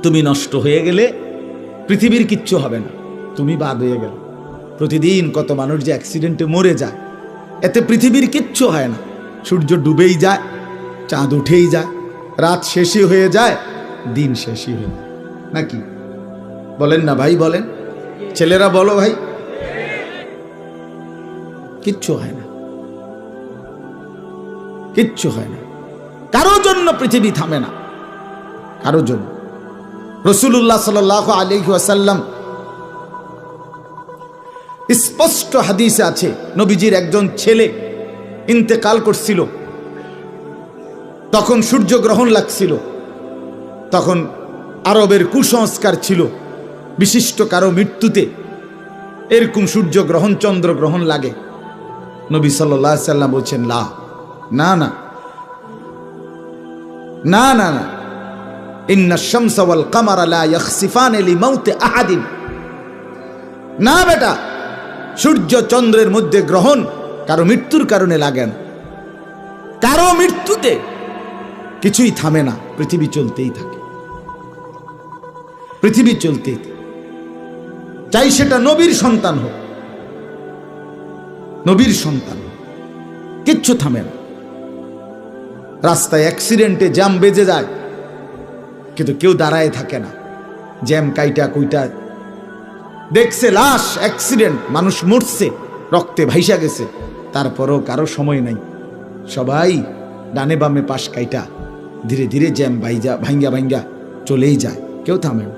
তুমি নষ্ট হয়ে গেলে পৃথিবীর কিচ্ছু হবে না, তুমি বাদ হয়ে গেলে। প্রতিদিন কত মানুষ যে অ্যাক্সিডেন্টে মরে যায়, এতে পৃথিবীর কিচ্ছু হয় না। সূর্য ডুবেই যায়, চাঁদ উঠেই যায়, রাত শেষই হয়ে যায়, দিন শেষই হয়ে যায়, নাকি বলেন না ভাই? বলেন ছেলেরা, বলো ভাই, কিচ্ছু হয় না, কিচ্ছু হয় না। কারো জন্য পৃথিবী থামে না, কারো জন্য। রাসূলুল্লাহ সাল্লাল্লাহু আলাইহি ওয়াসাল্লাম স্পষ্ট হাদিসে আছে, নবীজির একজন ছেলে ইন্তেকাল করছিল, তখন সূর্যগ্রহণ লাগছিল। তখন আরবের কুসংস্কার ছিল, বিশিষ্ট কারো মৃত্যুতে এরকম সূর্যগ্রহণ চন্দ্রগ্রহণ লাগে। নবী সাল্লাল্লাহু আলাইহি ওয়াসাল্লাম বলছেন, না না না না না না, ইন্না শামসা ওয়াল কামারা লা ইয়াখসিফানি লিমাউতি আহাদিন। না বেটা, সূর্য চন্দ্রের মধ্যে গ্রহণ কারো মৃত্যুর কারণে লাগে না। কারো মৃত্যুতে কিছুই থামে না, পৃথিবী চলতেই থাকে, পৃথিবী চলতেই থাকে। চাই সেটা নবীর সন্তান হোক, নবীর সন্তান হোক, কিচ্ছু থামে না। রাস্তায় অ্যাক্সিডেন্টে জ্যাম বেজে যায়, কিন্তু কেউ দাঁড়ায় থাকে না। জ্যাম কাইটা কুইটা দেখছে লাশ, অ্যাক্সিডেন্ট, মানুষ মরছে, রক্তে ভাইসা গেছে, তারপরও কারো সময় নাই। সবাই ডানে বামে পাশ কাইটা ধীরে ধীরে জ্যাম ভাইঙ্গা ভাইঙ্গা চলেই যায়, কেউ থামে না।